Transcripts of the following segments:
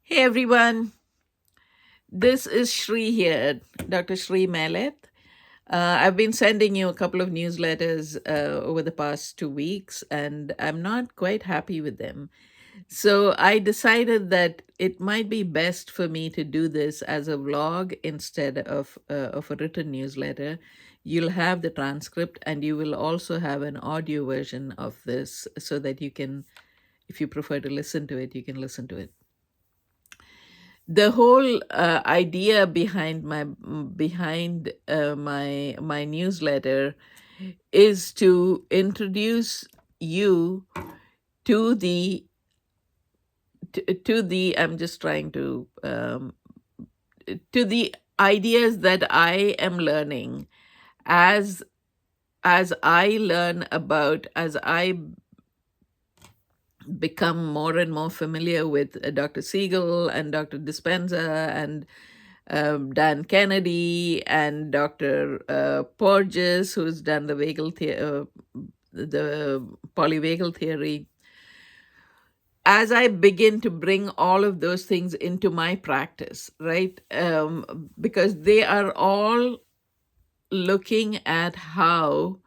Hey everyone, this is Shri here, Dr. Shri Malet. I've been sending you a couple of newsletters over the past 2 weeks, and I'm not quite happy with them. So I decided that it might be best for me to do this as a vlog instead of a written newsletter. You'll have the transcript, and you will also have an audio version of this so that you can, if you prefer to listen to it, you can listen to it. The whole idea behind my newsletter is to introduce you to the I'm just trying to the ideas that I am learning as as I learn about as I become more and more familiar with Dr. Siegel and Dr. Dispenza and Dan Kennedy and Dr. Porges, who's done the polyvagal theory. As I begin to bring all of those things into my practice, right? Because they are all looking at how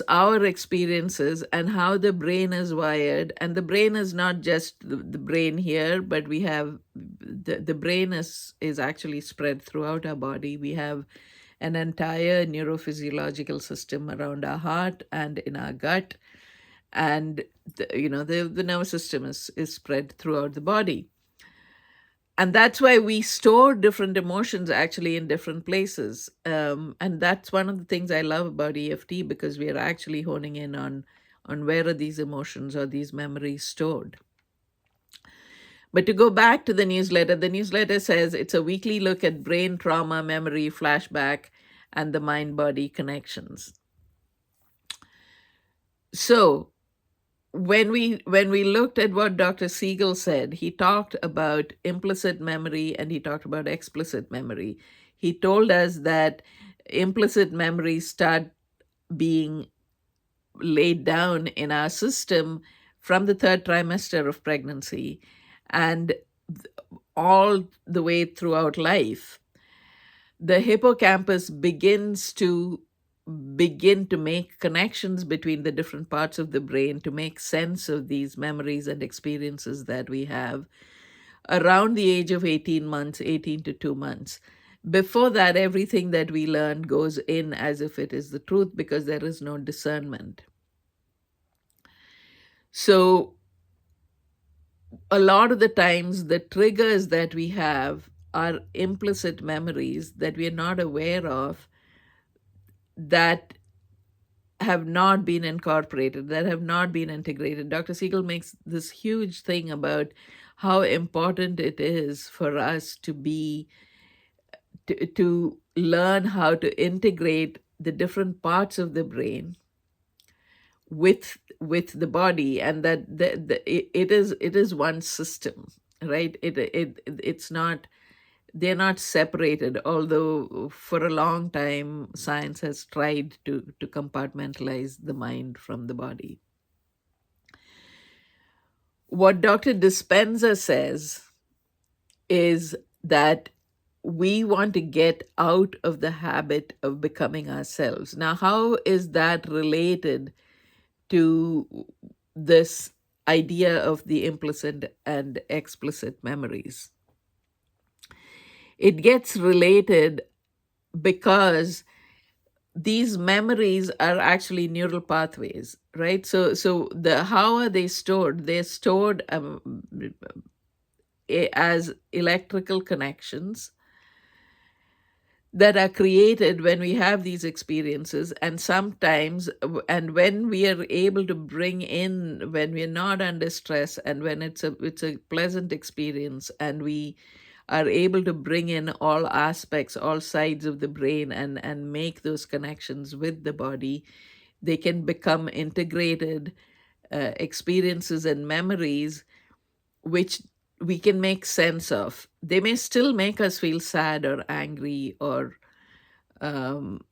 our experiences and how the brain is wired. And the brain is not just the brain here, but we have the brain is actually spread throughout our body. We have an entire neurophysiological system around our heart and in our gut, and the nervous system is spread throughout the body. And that's why we store different emotions actually in different places, and that's one of the things I love about EFT, because we are actually honing in on where are these emotions or these memories stored. But to go back to the newsletter says it's a weekly look at brain, trauma, memory, flashback, and the mind body connections. So when we looked at what Dr. Siegel said, he talked about implicit memory and he talked about explicit memory. He told us that implicit memories start being laid down in our system from the third trimester of pregnancy and all the way throughout life. The hippocampus begin to make connections between the different parts of the brain to make sense of these memories and experiences that we have around the age of 18 months, 18 to 2 months. Before that, everything that we learn goes in as if it is the truth, because there is no discernment. So a lot of the times the triggers that we have are implicit memories that we are not aware of, that have not been incorporated, that have not been integrated. Dr. Siegel makes this huge thing about how important it is for us to learn how to integrate the different parts of the brain with the body, and that it is one system, right? It's not, they're not separated, although for a long time science has tried to compartmentalize the mind from the body. What Dr. Dispenza says is that we want to get out of the habit of becoming ourselves. Now, how is that related to this idea of the implicit and explicit memories? It gets related because these memories are actually neural pathways, right? So the how are they stored? They're stored as electrical connections that are created when we have these experiences. And sometimes, and when we are able to bring in, when we're not under stress, and when it's a pleasant experience, and we are able to bring in all aspects, all sides of the brain, and make those connections with the body, they can become integrated experiences and memories, which we can make sense of. They may still make us feel sad or angry or um,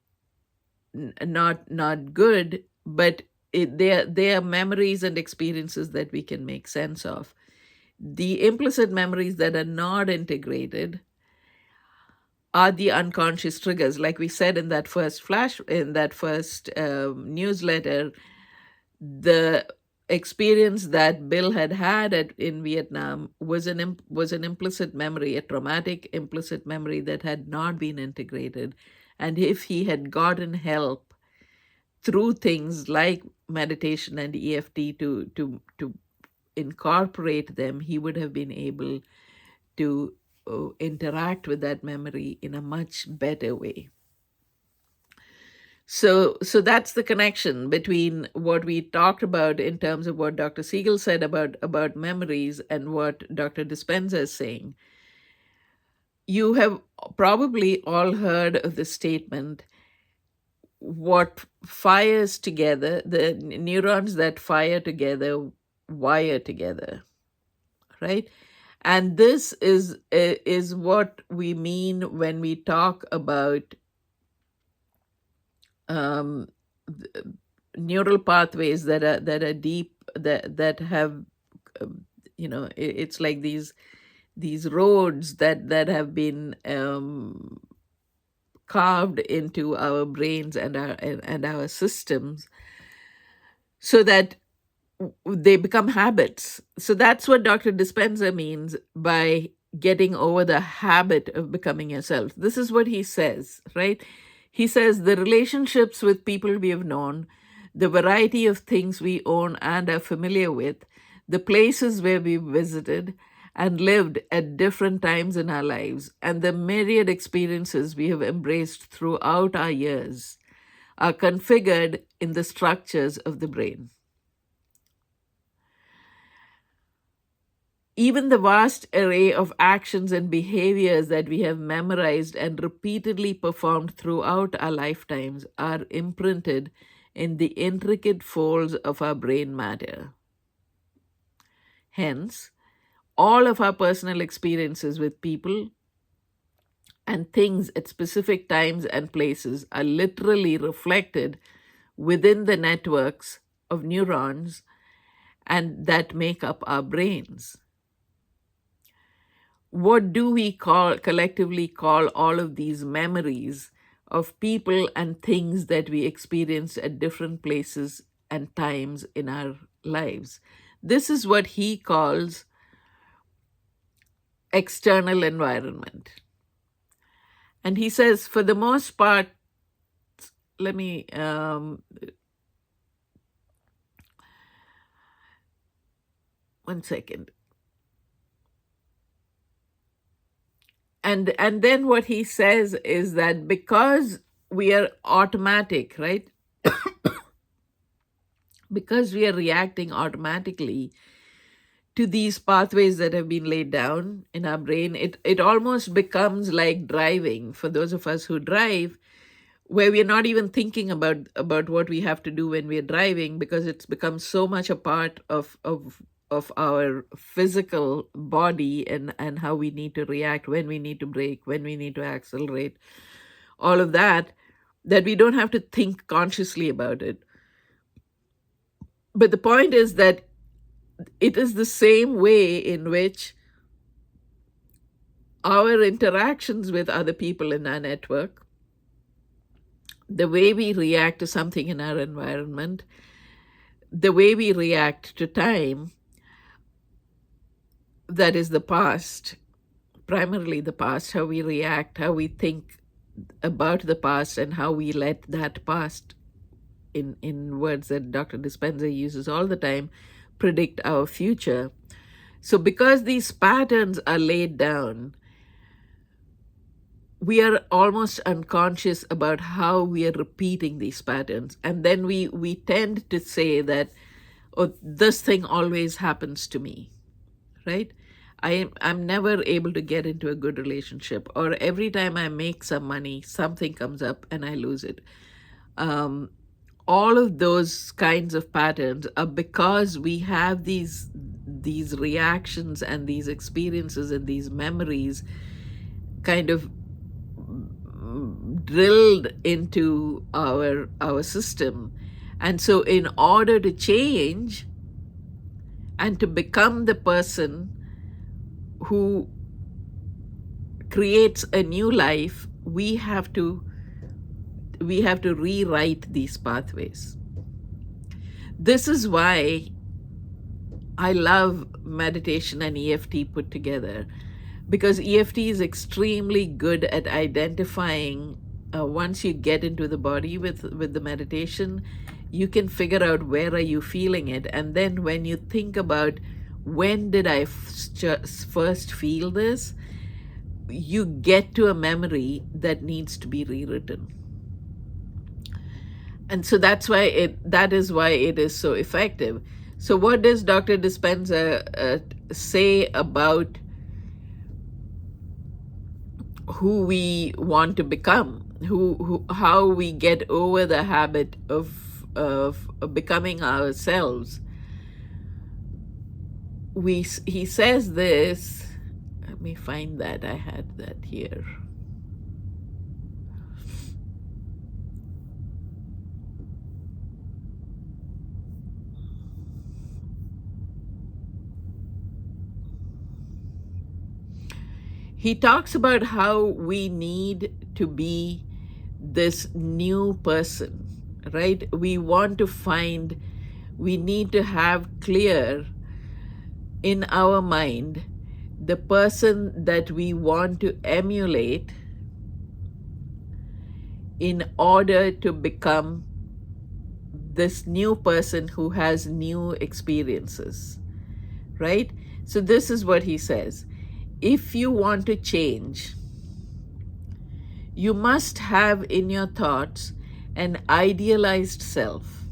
not good, but they are memories and experiences that we can make sense of. The implicit memories that are not integrated are the unconscious triggers. Like we said in that first newsletter, the experience that Bill had in Vietnam was an implicit memory, a traumatic implicit memory that had not been integrated. And if he had gotten help through things like meditation and EFT to incorporate them, he would have been able to interact with that memory in a much better way. So that's the connection between what we talked about in terms of what Dr. Siegel said about memories and what Dr. Dispenza is saying. You have probably all heard of the statement, what fires together, the neurons that fire together wire together, right? And this is what we mean when we talk about neural pathways that are deep, that have it's like these roads that have been carved into our brains and our systems, so that they become habits. So that's what Dr. Dispenza means by getting over the habit of becoming yourself. This is what he says, right? He says the relationships with people we have known, the variety of things we own and are familiar with, the places where we visited and lived at different times in our lives, and the myriad experiences we have embraced throughout our years are configured in the structures of the brain. Even the vast array of actions and behaviors that we have memorized and repeatedly performed throughout our lifetimes are imprinted in the intricate folds of our brain matter. Hence, all of our personal experiences with people and things at specific times and places are literally reflected within the networks of neurons and that make up our brains. What do we collectively call all of these memories of people and things that we experienced at different places and times in our lives? This is what he calls external environment. And he says, for the most part, let me one second. And then what he says is that because we are automatic, right? Because we are reacting automatically to these pathways that have been laid down in our brain, it almost becomes like driving for those of us who drive, where we're not even thinking about what we have to do when we're driving, because it's become so much a part of our physical body and how we need to react, when we need to brake, when we need to accelerate, all of that we don't have to think consciously about it. But the point is that it is the same way in which our interactions with other people in our network, the way we react to something in our environment, the way we react to time, that is the past, primarily the past, how we react, how we think about the past, and how we let that past, in words that Dr. Dispenza uses all the time, predict our future. So because these patterns are laid down, we are almost unconscious about how we are repeating these patterns. And then we tend to say that, oh, this thing always happens to me, right? I'm never able to get into a good relationship, or every time I make some money, something comes up and I lose it. All of those kinds of patterns are because we have these reactions and these experiences and these memories kind of drilled into our system. And so in order to change and to become the person who creates a new life, we have to rewrite these pathways. This is why I love meditation and EFT put together, because EFT is extremely good at identifying, once you get into the body with the meditation, you can figure out where are you feeling it. And then when you think about when did I first feel this, you get to a memory that needs to be rewritten. And so that is why it is so effective. So what does Dr. Dispenza say about who we want to become, how we get over the habit of becoming ourselves? He says this. Let me find that. I had that here. He talks about how we need to be this new person, right? We need to have clear in our mind the person that we want to emulate in order to become this new person who has new experiences, right? So this is what he says. If you want to change, you must have in your thoughts an idealized self,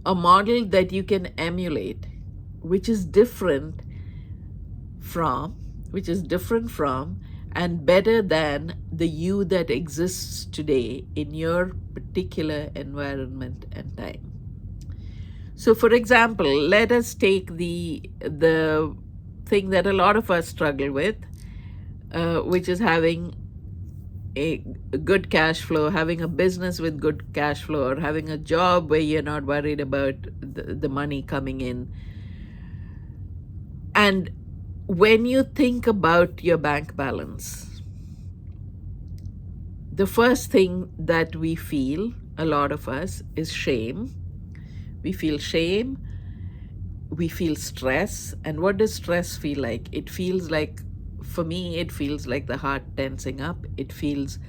a model that you can emulate, which is different from and better than the you that exists today in your particular environment and time. So for example, let us take the thing that a lot of us struggle with, which is having a good cash flow, having a business with good cash flow, or having a job where you're not worried about the money coming in. And when you think about your bank balance, the first thing that we feel, a lot of us, is shame. We feel shame. We feel stress. And what does stress feel like? It feels like, for me, it feels like the heart tensing up. It feels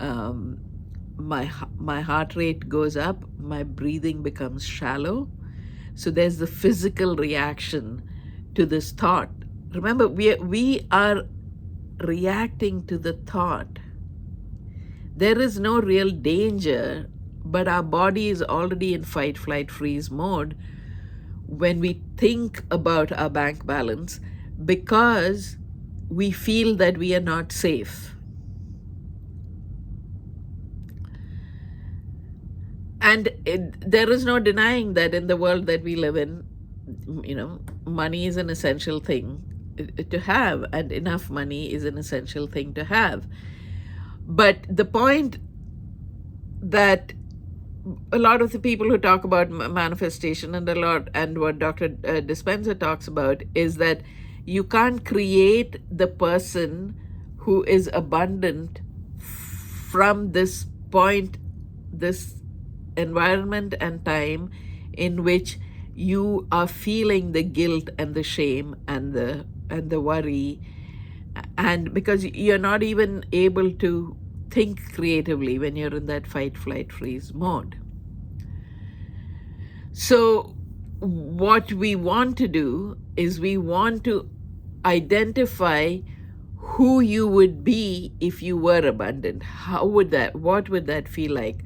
my heart rate goes up, my breathing becomes shallow. So there's the physical reaction to this thought. Remember, we are reacting to the thought. There is no real danger, but our body is already in fight, flight, freeze mode when we think about our bank balance, because we feel that we are not safe. And there is no denying that in the world that we live in, money is an essential thing to have, and enough money is an essential thing to have. But the point that a lot of the people who talk about manifestation and what Dr. Dispenza talks about is that you can't create the person who is abundant from this point, this environment and time in which you are feeling the guilt and the shame and the worry, and because you're not even able to think creatively when you're in that fight, flight, freeze mode. So what we want to do is we want to identify who you would be if you were abundant. What would that feel like?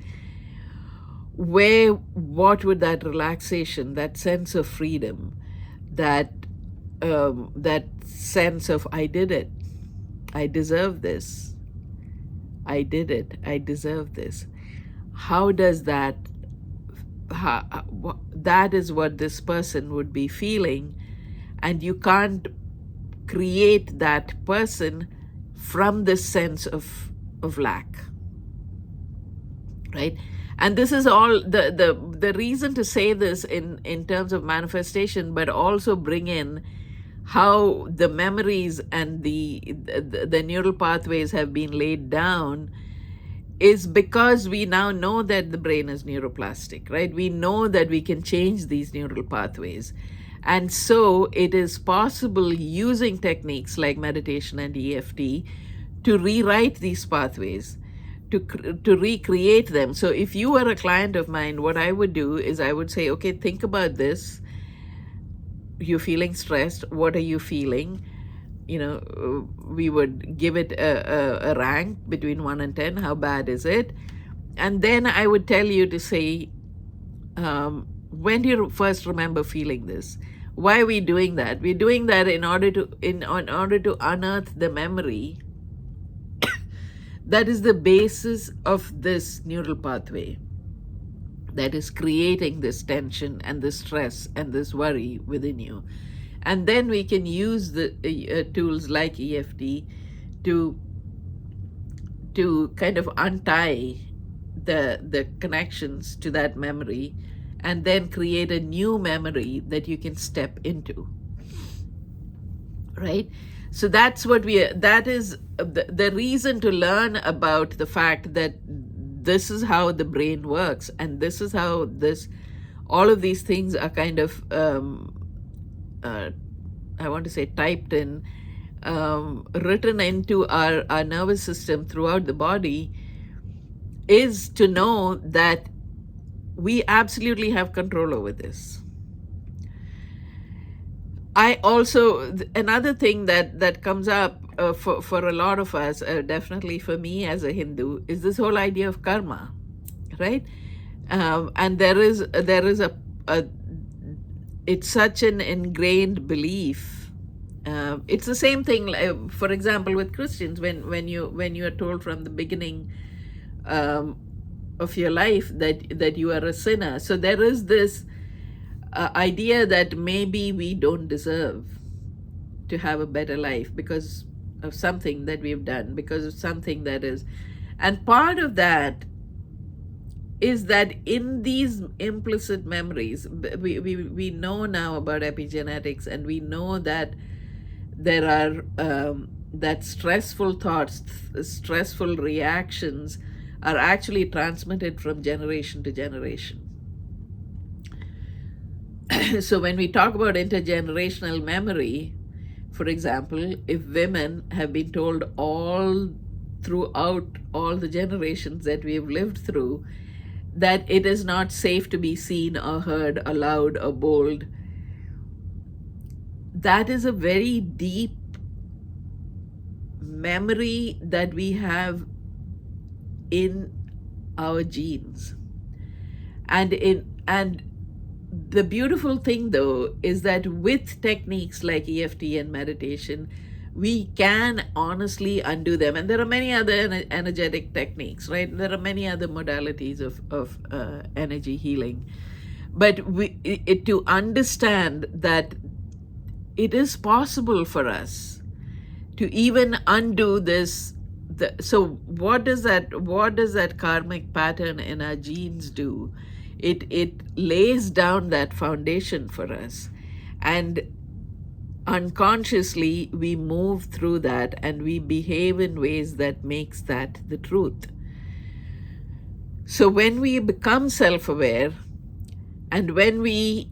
What would that relaxation, that sense of freedom, that sense of I did it, I deserve this, I did it, I deserve this. That is what this person would be feeling, and you can't create that person from this sense of lack, right? And this is all the reason to say this in terms of manifestation, but also bring in how the memories and the neural pathways have been laid down is because we now know that the brain is neuroplastic, right? We know that we can change these neural pathways. And so it is possible using techniques like meditation and EFT to rewrite these pathways, to recreate them. So if you were a client of mine, what I would do is I would say, okay, think about this. You're feeling stressed. What are you feeling? We would give it a rank between 1 and 10. How bad is it? And then I would tell you to say, when do you first remember feeling this? Why are we doing that? We're doing that in order to unearth the memory that is the basis of this neural pathway that is creating this tension and this stress and this worry within you. And then we can use the tools like EFT to kind of untie the connections to that memory, and then create a new memory that you can step into, right? So that is the reason to learn about the fact that this is how the brain works, and this is how all of these things are kind of I want to say typed in, written into our nervous system throughout the body, is to know that we absolutely have control over this. I also, another thing that comes up for a lot of us, definitely for me as a Hindu, is this whole idea of karma, right? And there is a it's such an ingrained belief. It's the same thing, for example, with Christians, when you are told from the beginning of your life that you are a sinner. So there is this idea that maybe we don't deserve to have a better life because of something that we've done, because of something that is. And part of that is that in these implicit memories, we know now about epigenetics, and we know that there are that stressful thoughts, stressful reactions are actually transmitted from generation to generation. So when we talk about intergenerational memory, for example, if women have been told all throughout all the generations that we've lived through that it is not safe to be seen or heard or loud or bold, that is a very deep memory that we have in our genes. And the beautiful thing, though, is that with techniques like EFT and meditation, we can honestly undo them. And there are many other energetic techniques, right? There are many other modalities of energy healing. But to understand that it is possible for us to even undo this. So what does that karmic pattern in our genes do? It lays down that foundation for us, and unconsciously we move through that and we behave in ways that makes that the truth. So when we become self-aware, and when we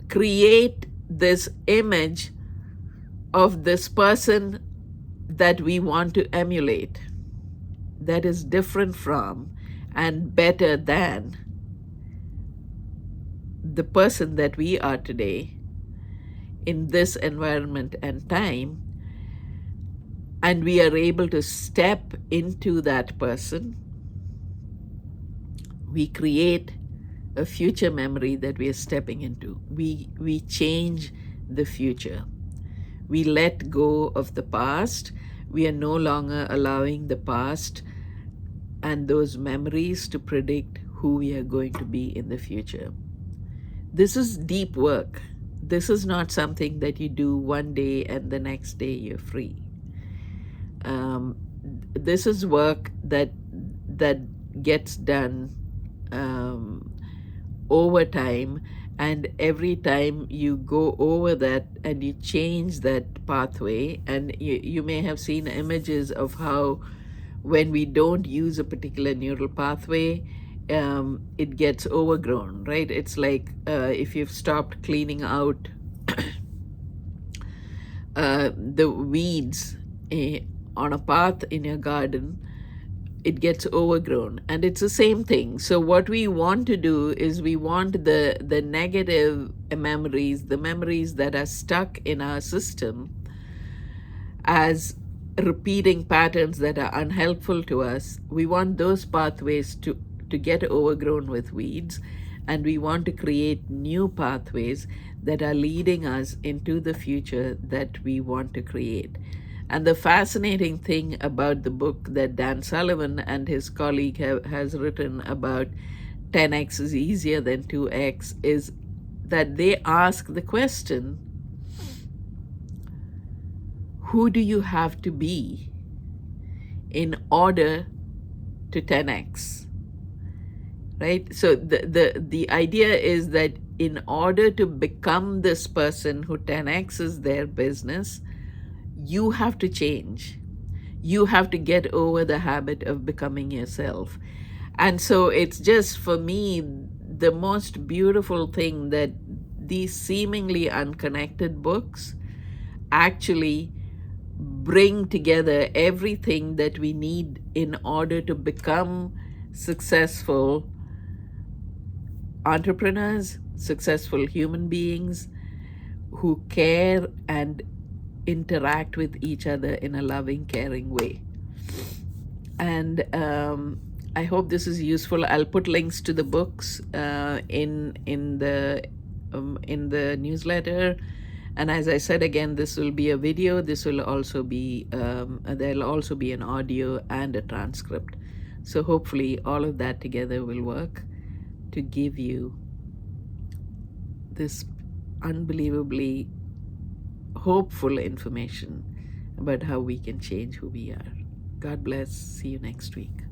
create this image of this person that we want to emulate, that is different from and better than the person that we are today in this environment and time, and we are able to step into that person, we create a future memory that we are stepping into. We change the future. We let go of the past. We are no longer allowing the past and those memories to predict who we are going to be in the future. This is deep work. This is not something that you do one day and the next day you're free. This is work that gets done over time, And every time you go over that and you change that pathway, and you may have seen images of how when we don't use a particular neural pathway, it gets overgrown, right? It's like if you've stopped cleaning out the weeds on a path in your garden, it gets overgrown. And it's the same thing. So what we want to do is we want the negative memories, the memories that are stuck in our system as repeating patterns that are unhelpful to us, we want those pathways to get overgrown with weeds, and we want to create new pathways that are leading us into the future that we want to create. And the fascinating thing about the book that Dan Sullivan and his colleague has written about 10x is easier than 2x is that they ask the question, who do you have to be in order to 10x? Right? So the idea is that in order to become this person who 10x is their business, you have to change. You have to get over the habit of becoming yourself. And so it's just, for me, the most beautiful thing that these seemingly unconnected books actually bring together everything that we need in order to become successful entrepreneurs, successful human beings who care and interact with each other in a loving, caring way. And I hope this is useful. I'll put links to the books in the newsletter. And as I said again, this will be a video. This will also be there'll also be an audio and a transcript. So hopefully all of that together will work to give you this unbelievably hopeful information about how we can change who we are. God bless. See you next week.